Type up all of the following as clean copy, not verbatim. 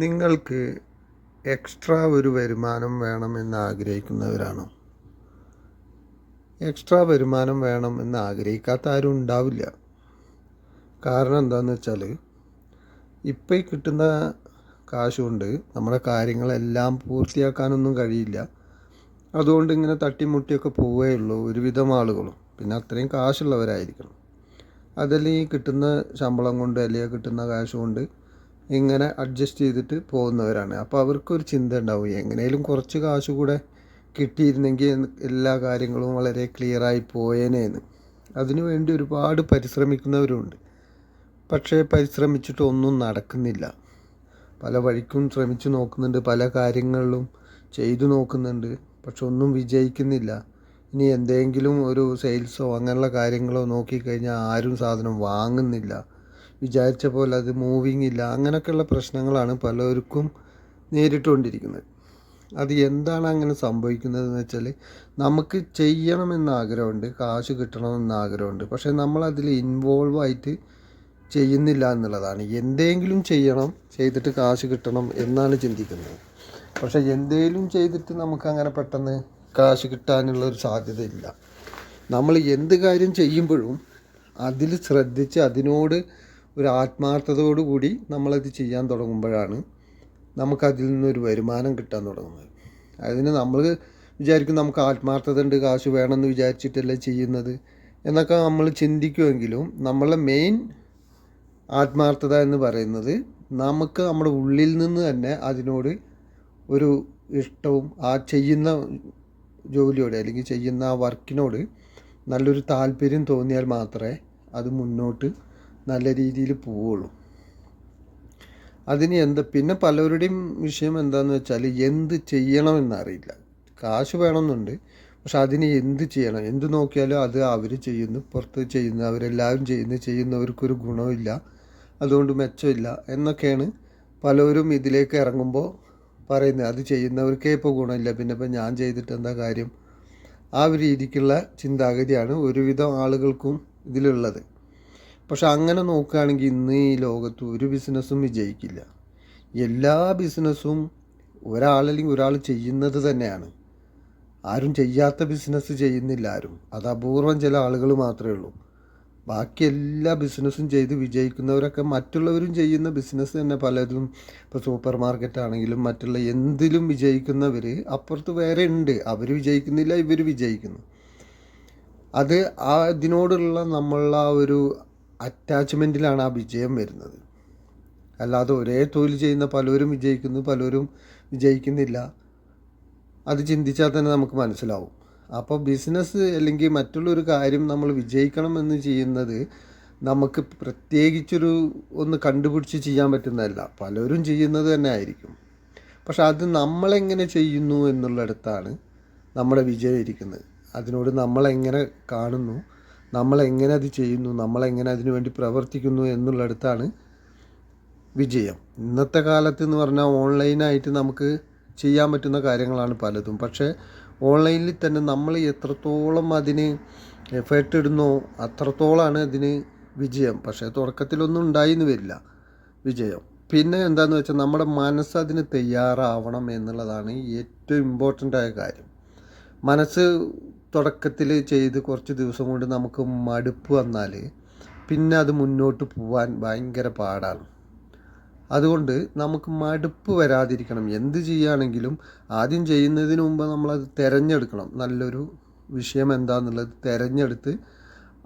നിങ്ങൾക്ക് എക്സ്ട്രാ ഒരു വരുമാനം വേണമെന്ന് ആഗ്രഹിക്കുന്നവരാണോ? എക്സ്ട്രാ വരുമാനം വേണം എന്ന് ആഗ്രഹിക്കാത്ത ആരും ഉണ്ടാവില്ല. കാരണം എന്താണെന്ന് വെച്ചാൽ, ഇപ്പോൾ ഈ കിട്ടുന്ന കാശ് കൊണ്ട് നമ്മുടെ കാര്യങ്ങളെല്ലാം പൂർത്തിയാക്കാനൊന്നും കഴിയില്ല. അതുകൊണ്ട് ഇങ്ങനെ തട്ടിമുട്ടിയൊക്കെ പോവുകയുള്ളൂ ഒരുവിധം ആളുകളും. പിന്നെ അത്രയും കാശുള്ളവരായിരിക്കണം. അതല്ലെങ്കിൽ കിട്ടുന്ന ശമ്പളം കൊണ്ട് അല്ലെങ്കിൽ കിട്ടുന്ന കാശ് കൊണ്ട് ഇങ്ങനെ അഡ്ജസ്റ്റ് ചെയ്തിട്ട് പോകുന്നവരാണ്. അപ്പോൾ അവർക്കൊരു ചിന്ത ഉണ്ടാവും, എങ്ങനെയും കുറച്ച് കാശ് കൂടെ കിട്ടിയിരുന്നെങ്കിൽ എല്ലാ കാര്യങ്ങളും വളരെ ക്ലിയറായി പോയേനേന്ന്. അതിനു വേണ്ടി ഒരുപാട് പരിശ്രമിക്കുന്നവരുണ്ട്. പക്ഷേ പരിശ്രമിച്ചിട്ടൊന്നും നടക്കുന്നില്ല. പല വഴിക്കും ശ്രമിച്ചു നോക്കുന്നുണ്ട്, പല കാര്യങ്ങളിലും ചെയ്തു നോക്കുന്നുണ്ട്, പക്ഷെ ഒന്നും വിജയിക്കുന്നില്ല. ഇനി എന്തെങ്കിലും ഒരു സെയിൽസോ അങ്ങനെയുള്ള കാര്യങ്ങളോ നോക്കിക്കഴിഞ്ഞാൽ ആരും സാധനം വാങ്ങുന്നില്ല. വിചാരിച്ച പോലെ അത് മൂവിങ് ഇല്ല. അങ്ങനെയൊക്കെയുള്ള പ്രശ്നങ്ങളാണ് പലർക്കും നേരിട്ടുകൊണ്ടിരിക്കുന്നത്. അത് എന്താണ് അങ്ങനെ സംഭവിക്കുന്നതെന്ന് വെച്ചാൽ, നമുക്ക് ചെയ്യണമെന്ന് ആഗ്രഹമുണ്ട്, കാശ് കിട്ടണമെന്ന് ആഗ്രഹമുണ്ട്, പക്ഷേ നമ്മളതിൽ ഇൻവോൾവ് ആയിട്ട് ചെയ്യുന്നില്ല എന്നുള്ളതാണ്. എന്തെങ്കിലും ചെയ്യണം, ചെയ്തിട്ട് കാശ് കിട്ടണം എന്നാണ് ചിന്തിക്കുന്നത്. പക്ഷേ എന്തെങ്കിലും ചെയ്തിട്ട് നമുക്കങ്ങനെ പെട്ടെന്ന് കാശ് കിട്ടാനുള്ളൊരു സാധ്യതയില്ല. നമ്മൾ എന്ത് കാര്യം ചെയ്യുമ്പോഴും അതിൽ ശ്രദ്ധിച്ച് അതിനോട് ഒരു ആത്മാർത്ഥതയോടു കൂടി നമ്മളത് ചെയ്യാൻ തുടങ്ങുമ്പോഴാണ് നമുക്കതിൽ നിന്നൊരു വരുമാനം കിട്ടാൻ തുടങ്ങുന്നത്. അതിന് നമ്മൾ വിചാരിക്കും നമുക്ക് ആത്മാർത്ഥത ഉണ്ട്, കാശ് വേണമെന്ന് വിചാരിച്ചിട്ടല്ലേ ചെയ്യുന്നത് എന്നൊക്കെ നമ്മൾ ചിന്തിക്കുമെങ്കിലും, നമ്മളെ മെയിൻ ആത്മാർത്ഥത എന്ന് പറയുന്നത് നമുക്ക് നമ്മുടെ ഉള്ളിൽ നിന്ന് തന്നെ അതിനോട് ഒരു ഇഷ്ടവും ആ ചെയ്യുന്ന ജോലിയോട് അല്ലെങ്കിൽ ചെയ്യുന്ന ആ വർക്കിനോട് നല്ലൊരു താല്പര്യം തോന്നിയാൽ മാത്രമേ അത് മുന്നോട്ട് നല്ല രീതിയിൽ പോവുള്ളൂ. അതിന് പിന്നെ പലരുടെയും വിഷയം എന്താണെന്ന് വെച്ചാൽ, എന്ത് ചെയ്യണമെന്നറിയില്ല. കാശ് വേണമെന്നുണ്ട്, പക്ഷെ അതിന് എന്ത് ചെയ്യണം, എന്ത് നോക്കിയാലും അത് അവർ ചെയ്യുന്നു, പുറത്ത് ചെയ്യുന്നു, അവരെല്ലാവരും ചെയ്യുന്നവർക്കൊരു ഗുണമില്ല, അതുകൊണ്ട് മെച്ചമില്ല എന്നൊക്കെയാണ് പലരും ഇതിലേക്ക് ഇറങ്ങുമ്പോൾ പറയുന്നത്. അത് ചെയ്യുന്നവർക്കേ ഇപ്പോൾ ഗുണമില്ല, പിന്നെ ഇപ്പോൾ ഞാൻ ചെയ്തിട്ട് എന്താ കാര്യം? ആ ഒരു രീതിക്കുള്ള ചിന്താഗതിയാണ് ഒരുവിധം ആളുകൾക്കും ഇതിലുള്ളത്. പക്ഷെ അങ്ങനെ നോക്കുകയാണെങ്കിൽ ഇന്ന് ഈ ലോകത്ത് ഒരു ബിസിനസ്സും വിജയിക്കില്ല. എല്ലാ ബിസിനസ്സും ഒരാളല്ലെങ്കിൽ ഒരാൾ ചെയ്യുന്നത് തന്നെയാണ്. ആരും ചെയ്യാത്ത ബിസിനസ് ചെയ്യുന്നില്ല ആരും. അത് അപൂർവം ചില ആളുകൾ മാത്രമേ ഉള്ളൂ. ബാക്കി എല്ലാ ബിസിനസ്സും ചെയ്ത് വിജയിക്കുന്നവരൊക്കെ മറ്റുള്ളവരും ചെയ്യുന്ന ബിസിനസ് തന്നെ പലതും. ഇപ്പോൾ സൂപ്പർ മാർക്കറ്റ് ആണെങ്കിലും മറ്റുള്ള എന്തിലും വിജയിക്കുന്നവർ അപ്പുറത്ത് വേറെ ഉണ്ട്. അവർ വിജയിക്കുന്നില്ല, ഇവർ വിജയിക്കുന്നു. അത് ഇതിനോടുള്ള നമ്മളുടെ ആ ഒരു അറ്റാച്ച്മെൻറ്റിലാണ് ആ വിജയം വരുന്നത്. അല്ലാതെ ഒരേ തൊഴിൽ ചെയ്യുന്ന പലരും വിജയിക്കുന്നു, പലരും വിജയിക്കുന്നില്ല. അത് ചിന്തിച്ചാൽ തന്നെ നമുക്ക് മനസ്സിലാവും. അപ്പോൾ ബിസിനസ് അല്ലെങ്കിൽ മറ്റുള്ളൊരു കാര്യം നമ്മൾ വിജയിക്കണമെന്ന് ചെയ്യുന്നത് നമുക്ക് പ്രത്യേകിച്ചൊരു ഒന്ന് കണ്ടുപിടിച്ച് ചെയ്യാൻ പറ്റുന്നതല്ല, പലരും ചെയ്യുന്നത് തന്നെ ആയിരിക്കും. പക്ഷെ അത് നമ്മളെങ്ങനെ ചെയ്യുന്നു എന്നുള്ളിടത്താണ് നമ്മുടെ വിജയം ഇരിക്കുന്നത്. അതിനോട് നമ്മളെങ്ങനെ കാണുന്നു, നമ്മളെങ്ങനെ അത് ചെയ്യുന്നു, നമ്മളെങ്ങനെ അതിനു വേണ്ടി പ്രവർത്തിക്കുന്നു എന്നുള്ളിടത്താണ് വിജയം. ഇന്നത്തെ കാലത്ത് എന്ന് പറഞ്ഞാൽ ഓൺലൈനായിട്ട് നമുക്ക് ചെയ്യാൻ പറ്റുന്ന കാര്യങ്ങളാണ് പലതും. പക്ഷേ ഓൺലൈനിൽ തന്നെ നമ്മൾ എത്രത്തോളം അതിന് എഫേർട്ട് ഇടുന്നോ അത്രത്തോളമാണ് അതിന് വിജയം. പക്ഷേ തുടക്കത്തിലൊന്നും ഉണ്ടായിന്ന് വരില്ല വിജയം. പിന്നെ എന്താണെന്ന് വെച്ചാൽ നമ്മുടെ മനസ്സ് അതിന് തയ്യാറാവണം എന്നുള്ളതാണ് ഏറ്റവും ഇമ്പോർട്ടൻ്റ് ആയ കാര്യം. മനസ്സ് തുടക്കത്തിൽ ചെയ്ത് കുറച്ച് ദിവസം കൊണ്ട് നമുക്ക് മടുപ്പ് വന്നാൽ പിന്നെ അത് മുന്നോട്ട് പോകാൻ ഭയങ്കര പാടാണ്. അതുകൊണ്ട് നമുക്ക് മടുപ്പ് വരാതിരിക്കണം. എന്ത് ചെയ്യുകയാണെങ്കിലും ആദ്യം ചെയ്യുന്നതിന് മുമ്പ് നമ്മളത് തിരഞ്ഞെടുക്കണം. നല്ലൊരു വിഷയം എന്താണെന്നുള്ളത് തിരഞ്ഞെടുത്ത്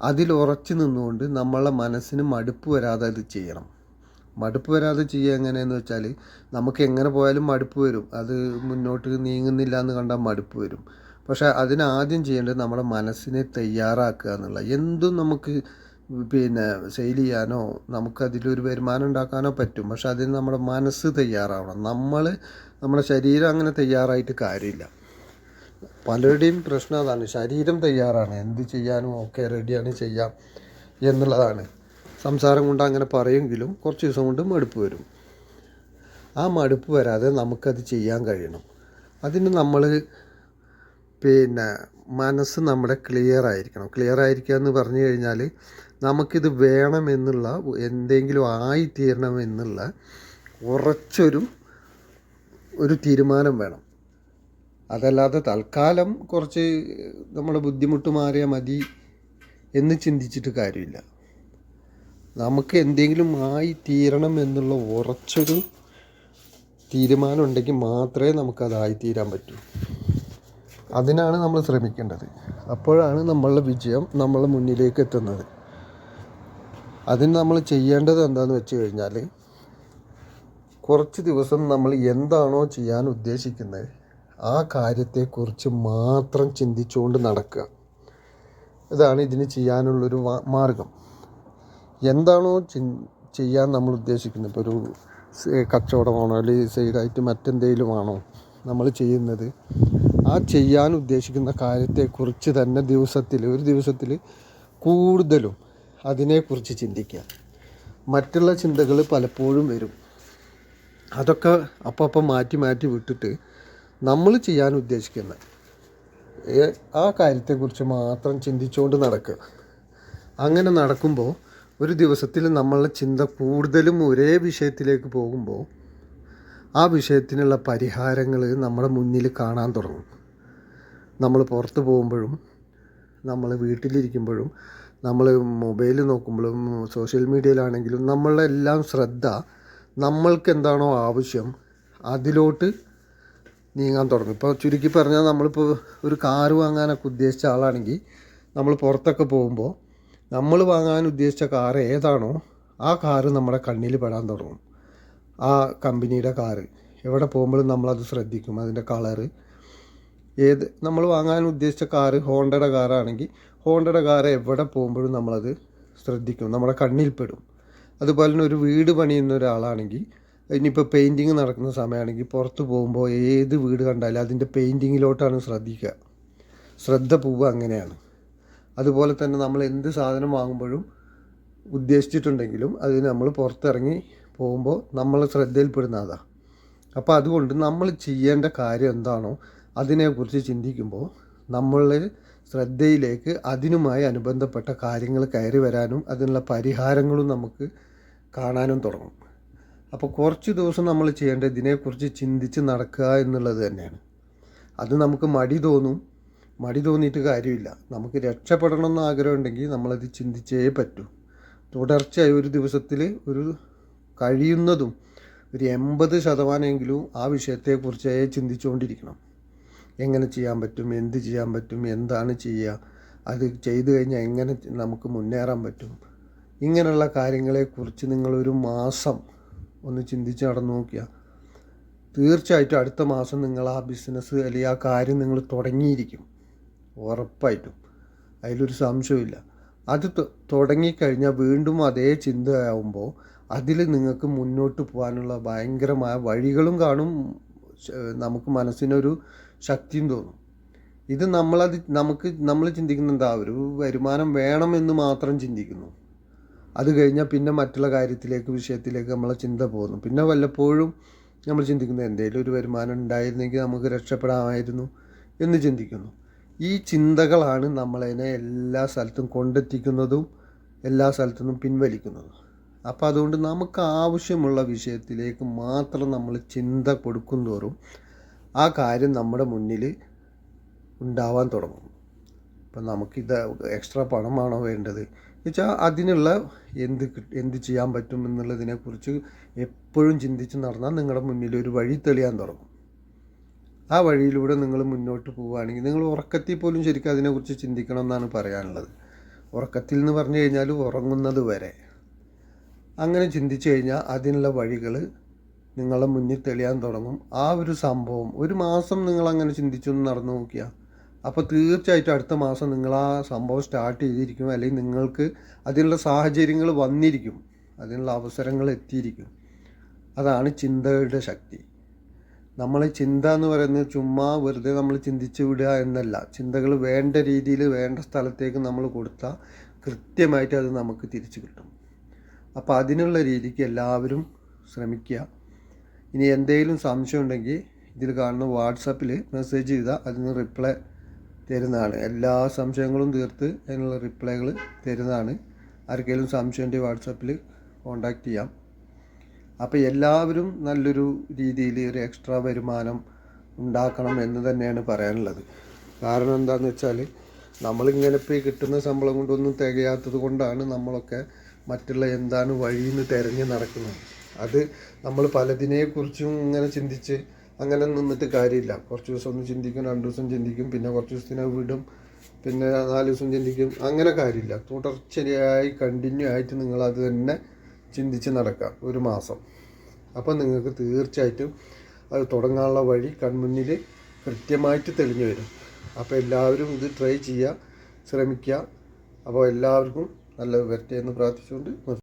അതിൽ ഉറച്ചു നിന്നുകൊണ്ട് നമ്മളെ മനസ്സിന് മടുപ്പ് വരാതെ അത് ചെയ്യണം. മടുപ്പ് വരാതെ ചെയ്യുക എങ്ങനെയെന്ന് വെച്ചാൽ, നമുക്ക് എങ്ങനെ പോയാലും മടുപ്പ് വരും. അത് മുന്നോട്ട് നീങ്ങുന്നില്ല എന്ന് കണ്ടാൽ മടുപ്പ് വരും. പക്ഷേ അതിനാദ്യം ചെയ്യേണ്ടത് നമ്മുടെ മനസ്സിനെ തയ്യാറാക്കുക എന്നുള്ള. എന്തും നമുക്ക് സെയിൽ ചെയ്യാനോ നമുക്കതിലൊരു വരുമാനം ഉണ്ടാക്കാനോ പറ്റും. പക്ഷെ അതിന് നമ്മുടെ മനസ്സ് തയ്യാറാവണം. നമ്മുടെ ശരീരം അങ്ങനെ തയ്യാറായിട്ട് കാര്യമില്ല. പലരുടെയും പ്രശ്നം അതാണ്, ശരീരം തയ്യാറാണ്, എന്ത് ചെയ്യാനും ഓക്കെ റെഡിയാണ്, ചെയ്യാം എന്നുള്ളതാണ്. സംസാരം കൊണ്ട് അങ്ങനെ പറയുമെങ്കിലും കുറച്ച് ദിവസം കൊണ്ട് മടുപ്പ് വരും. ആ മടുപ്പ് വരാതെ നമുക്കത് ചെയ്യാൻ കഴിയണം. അതിന് നമ്മൾ മനസ്സ് നമ്മുടെ ക്ലിയർ ആയിരിക്കണം. ക്ലിയർ ആയിരിക്കുക എന്ന് പറഞ്ഞു കഴിഞ്ഞാൽ, നമുക്കിത് വേണമെന്നുള്ള, എന്തെങ്കിലും ആയിത്തീരണമെന്നുള്ള ഉറച്ചൊരു ഒരു തീരുമാനം വേണം. അതല്ലാതെ തൽക്കാലം കുറച്ച് നമ്മുടെ ബുദ്ധിമുട്ട് മാറിയാൽ മതി എന്ന് ചിന്തിച്ചിട്ട് കാര്യമില്ല. നമുക്ക് എന്തെങ്കിലും ആയി തീരണം എന്നുള്ള ഉറച്ചൊരു തീരുമാനം ഉണ്ടെങ്കിൽ മാത്രമേ നമുക്കതായി തീരാൻ പറ്റൂ. അതിനാണ് നമ്മൾ ശ്രമിക്കേണ്ടത്. അപ്പോഴാണ് നമ്മളുടെ വിജയം നമ്മളെ മുന്നിലേക്ക് എത്തുന്നത്. അതിന് നമ്മൾ ചെയ്യേണ്ടത് എന്താണെന്ന് വെച്ച് കഴിഞ്ഞാൽ, കുറച്ച് ദിവസം നമ്മൾ എന്താണോ ചെയ്യാൻ ഉദ്ദേശിക്കുന്നത് ആ കാര്യത്തെക്കുറിച്ച് മാത്രം ചിന്തിച്ചുകൊണ്ട് നടക്കുക. ഇതാണ് ഇതിന് ചെയ്യാനുള്ളൊരു മാർഗം. എന്താണോ ചെയ്യാൻ നമ്മൾ ഉദ്ദേശിക്കുന്നത്, ഇപ്പോൾ ഒരു കച്ചവടമാണോ അല്ലെങ്കിൽ സൈഡായിട്ട് മറ്റെന്തെങ്കിലും ആണോ നമ്മൾ ചെയ്യുന്നത്, ആ ചെയ്യാൻ ഉദ്ദേശിക്കുന്ന കാര്യത്തെക്കുറിച്ച് തന്നെ ഒരു ദിവസത്തിൽ കൂടുതലും അതിനെക്കുറിച്ച് ചിന്തിക്കുക. മറ്റുള്ള ചിന്തകൾ പലപ്പോഴും വരും. അതൊക്കെ അപ്പം മാറ്റി വിട്ടിട്ട് നമ്മൾ ചെയ്യാൻ ഉദ്ദേശിക്കുന്ന ആ കാര്യത്തെക്കുറിച്ച് മാത്രം ചിന്തിച്ചുകൊണ്ട് നടക്കുക. അങ്ങനെ നടക്കുമ്പോൾ ഒരു ദിവസത്തിൽ നമ്മളുടെ ചിന്ത കൂടുതലും ഒരേ വിഷയത്തിലേക്ക് പോകുമ്പോൾ ആ വിഷയത്തിനുള്ള പരിഹാരങ്ങൾ നമ്മുടെ മുന്നിൽ കാണാൻ തുടങ്ങും. നമ്മൾ പുറത്ത് പോകുമ്പോഴും നമ്മൾ വീട്ടിലിരിക്കുമ്പോഴും നമ്മൾ മൊബൈൽ നോക്കുമ്പോഴും സോഷ്യൽ മീഡിയയിലാണെങ്കിലും നമ്മളുടെ എല്ലാം ശ്രദ്ധ നമ്മൾക്ക് എന്താണോ ആവശ്യം അതിലോട്ട് നീങ്ങാൻ തുടങ്ങും. ഇപ്പോൾ ചുരുക്കി പറഞ്ഞാൽ നമ്മളിപ്പോൾ ഒരു കാറ് വാങ്ങാനൊക്കെ ഉദ്ദേശിച്ച ആളാണെങ്കിൽ നമ്മൾ പുറത്തൊക്കെ പോകുമ്പോൾ നമ്മൾ വാങ്ങാൻ ഉദ്ദേശിച്ച കാറ് ഏതാണോ ആ കാറ് നമ്മുടെ കണ്ണിൽ പെടാൻ തുടങ്ങും. ആ കമ്പനിയുടെ കാറ് എവിടെ പോകുമ്പോഴും നമ്മളത് ശ്രദ്ധിക്കും. അതിൻ്റെ കളറ് നമ്മൾ വാങ്ങാൻ ഉദ്ദേശിച്ച കാറ് ഹോണ്ടയുടെ കാറാണെങ്കിൽ ഹോണ്ടയുടെ കാറ് എവിടെ പോകുമ്പോഴും നമ്മളത് ശ്രദ്ധിക്കും, നമ്മുടെ കണ്ണിൽ പെടും. അതുപോലെ തന്നെ ഒരു വീട് പണിയുന്ന ഒരാളാണെങ്കിൽ ഇനിയിപ്പോൾ പെയിൻറ്റിങ് നടക്കുന്ന സമയമാണെങ്കിൽ പുറത്ത് പോകുമ്പോൾ ഏത് വീട് കണ്ടാലും അതിൻ്റെ പെയിൻറ്റിങ്ങിലോട്ടാണ് ശ്രദ്ധ പോവുക. അങ്ങനെയാണ്. അതുപോലെ തന്നെ നമ്മൾ എന്ത് സാധനം വാങ്ങുമ്പോഴും ഉദ്ദേശിച്ചിട്ടുണ്ടെങ്കിലും അത് നമ്മൾ പുറത്തിറങ്ങി പോകുമ്പോൾ നമ്മൾ ശ്രദ്ധയിൽപ്പെടുന്ന അതാണ്. അപ്പോൾ അതുകൊണ്ട് നമ്മൾ ചെയ്യേണ്ട കാര്യം എന്താണോ അതിനെക്കുറിച്ച് ചിന്തിക്കുമ്പോൾ നമ്മളുടെ ശ്രദ്ധയിലേക്ക് അതിനുമായി അനുബന്ധപ്പെട്ട കാര്യങ്ങൾ കയറി വരാനും അതിനുള്ള പരിഹാരങ്ങളും നമുക്ക് കാണാനും തുടങ്ങും. അപ്പോൾ കുറച്ച് ദിവസം നമ്മൾ ചെയ്യേണ്ടത് ഇതിനെക്കുറിച്ച് ചിന്തിച്ച് നടക്കുക എന്നുള്ളത് തന്നെയാണ്. അത് നമുക്ക് മടി തോന്നിയിട്ട് കാര്യമില്ല. നമുക്ക് രക്ഷപ്പെടണമെന്ന് ആഗ്രഹമുണ്ടെങ്കിൽ നമ്മളത് ചിന്തിച്ചേ പറ്റൂ. തുടർച്ചയായി ഒരു ദിവസത്തിൽ കഴിയുന്നതും ഒരു 80% ആ വിഷയത്തെക്കുറിച്ചേ ചിന്തിച്ചുകൊണ്ടിരിക്കണം. എങ്ങനെ ചെയ്യാൻ പറ്റും, എന്ത് ചെയ്യാൻ പറ്റും, എന്താണ് ചെയ്യുക, അത് ചെയ്തു കഴിഞ്ഞാൽ എങ്ങനെ നമുക്ക് മുന്നേറാൻ പറ്റും, ഇങ്ങനെയുള്ള കാര്യങ്ങളെക്കുറിച്ച് നിങ്ങളൊരു മാസം ഒന്ന് ചിന്തിച്ച് നടന്നു നോക്കിയാൽ തീർച്ചയായിട്ടും അടുത്ത മാസം നിങ്ങൾ ആ ബിസിനസ് അല്ലെങ്കിൽ ആ കാര്യം നിങ്ങൾ തുടങ്ങിയിരിക്കും. ഉറപ്പായിട്ടും അതിലൊരു സംശയമില്ല. അത് തുടങ്ങിക്കഴിഞ്ഞാൽ വീണ്ടും അതേ ചിന്തയാവുമ്പോൾ അതിൽ നിങ്ങൾക്ക് മുന്നോട്ട് പോകാനുള്ള ഭയങ്കരമായ വഴികളും കാണും. നമുക്ക് മനസ്സിനൊരു ശക്തിയും തോന്നും. ഇത് നമ്മൾ ചിന്തിക്കുന്ന എന്താ, ഒരു വരുമാനം വേണമെന്ന് മാത്രം ചിന്തിക്കുന്നു. അത് കഴിഞ്ഞാൽ പിന്നെ മറ്റുള്ള വിഷയത്തിലേക്ക് നമ്മളെ ചിന്ത പോകുന്നു. പിന്നെ വല്ലപ്പോഴും നമ്മൾ ചിന്തിക്കുന്നത് എന്തെങ്കിലും ഒരു വരുമാനം ഉണ്ടായിരുന്നെങ്കിൽ നമുക്ക് രക്ഷപ്പെടാമായിരുന്നു എന്ന് ചിന്തിക്കുന്നു. ഈ ചിന്തകളാണ് നമ്മളതിനെ എല്ലാ സ്ഥലത്തും കൊണ്ടെത്തിക്കുന്നതും എല്ലാ സ്ഥലത്തു നിന്നും പിൻവലിക്കുന്നതും. അപ്പോൾ അതുകൊണ്ട് നമുക്ക് ആവശ്യമുള്ള വിഷയത്തിലേക്ക് മാത്രം നമ്മൾ ചിന്ത കൊടുക്കും തോറും ആ കാര്യം നമ്മുടെ മുന്നിൽ ഉണ്ടാവാൻ തുടങ്ങും. ഇപ്പം നമുക്കിത് എക്സ്ട്രാ പണമാണോ വേണ്ടത് വെച്ചാൽ അതിനുള്ള എന്ത് ചെയ്യാൻ പറ്റും എന്നുള്ളതിനെക്കുറിച്ച് എപ്പോഴും ചിന്തിച്ച് നടന്നാൽ നിങ്ങളുടെ മുന്നിൽ ഒരു വഴി തെളിയാൻ തുടങ്ങും. ആ വഴിയിലൂടെ നിങ്ങൾ മുന്നോട്ട് പോവുകയാണെങ്കിൽ നിങ്ങൾ ഉറക്കത്തിൽ പോലും ശരിക്കും അതിനെക്കുറിച്ച് ചിന്തിക്കണം എന്നാണ് പറയാനുള്ളത്. ഉറക്കത്തിൽ എന്ന് പറഞ്ഞു കഴിഞ്ഞാൽ ഉറങ്ങുന്നത് വരെ അങ്ങനെ ചിന്തിച്ചു കഴിഞ്ഞാൽ അതിനുള്ള വഴികൾ നിങ്ങളുടെ മുന്നിൽ തെളിയാൻ തുടങ്ങും. ആ ഒരു സംഭവം ഒരു മാസം നിങ്ങളങ്ങനെ ചിന്തിച്ചൊന്ന് നടന്നു നോക്കിയാൽ അപ്പോൾ തീർച്ചയായിട്ടും അടുത്ത മാസം നിങ്ങൾ ആ സംഭവം സ്റ്റാർട്ട് ചെയ്തിരിക്കും, അല്ലെങ്കിൽ നിങ്ങൾക്ക് അതിനുള്ള സാഹചര്യങ്ങൾ വന്നിരിക്കും, അതിനുള്ള അവസരങ്ങൾ എത്തിയിരിക്കും. അതാണ് ചിന്തയുടെ ശക്തി. ചിന്ത എന്ന് പറയുന്നത് ചുമ്മാ വെറുതെ നമ്മൾ ചിന്തിച്ച് വിടുക എന്നല്ല. ചിന്തകൾ വേണ്ട രീതിയിൽ വേണ്ട സ്ഥലത്തേക്ക് നമ്മൾ കൊടുത്താൽ കൃത്യമായിട്ട് അത് നമുക്ക് തിരിച്ചു കിട്ടും. അപ്പോൾ അതിനുള്ള രീതിക്ക് എല്ലാവരും ശ്രമിക്കുക. ഇനി എന്തെങ്കിലും സംശയം ഉണ്ടെങ്കിൽ ഇതിൽ കാണുന്ന വാട്സാപ്പിൽ മെസ്സേജ് ചെയ്താൽ അതിന് റിപ്ലൈ തരുന്നതാണ്. എല്ലാ സംശയങ്ങളും തീർത്ത് അതിനുള്ള റിപ്ലൈകൾ തരുന്നതാണ്. ആർക്കെങ്കിലും സംശയം ഉണ്ടെങ്കിൽ വാട്സാപ്പിൽ കോൺടാക്റ്റ് ചെയ്യാം. അപ്പോൾ എല്ലാവരും നല്ലൊരു രീതിയിൽ ഒരു എക്സ്ട്രാ വരുമാനം ഉണ്ടാക്കണം എന്ന് തന്നെയാണ് പറയാനുള്ളത്. കാരണം എന്താണെന്ന് വെച്ചാൽ നമ്മളിങ്ങനെ ഇപ്പോൾ ഈ കിട്ടുന്ന ശമ്പളം കൊണ്ടൊന്നും തികയാത്തത് കൊണ്ടാണ് നമ്മളൊക്കെ മറ്റുള്ള എന്താണ് വഴിയെന്ന് തിരഞ്ഞ് നടക്കുന്നത്. അത് നമ്മൾ പലതിനെക്കുറിച്ചും ഇങ്ങനെ ചിന്തിച്ച് അങ്ങനെ നിന്നിട്ട് കാര്യമില്ല. കുറച്ച് ദിവസം ഒന്ന് ചിന്തിക്കും, 2 ദിവസം ചിന്തിക്കും, പിന്നെ കുറച്ച് ദിവസത്തിനത് വിടും, പിന്നെ 4 ദിവസം ചിന്തിക്കും. അങ്ങനെ കാര്യമില്ല. തുടർച്ചയായി കണ്ടിന്യൂ ആയിട്ട് നിങ്ങളത് തന്നെ ചിന്തിച്ച് നടക്കുക ഒരു മാസം. അപ്പോൾ നിങ്ങൾക്ക് തീർച്ചയായിട്ടും അത് തുടങ്ങാനുള്ള വഴി കൺമുന്നിൽ കൃത്യമായിട്ട് തെളിഞ്ഞു വരും. അപ്പോൾ എല്ലാവരും ഇത് ട്രൈ ചെയ്യുക, ശ്രമിക്കുക. അപ്പോൾ എല്ലാവർക്കും നല്ലത് വരട്ടെ എന്ന് പ്രാർത്ഥിച്ചുകൊണ്ട്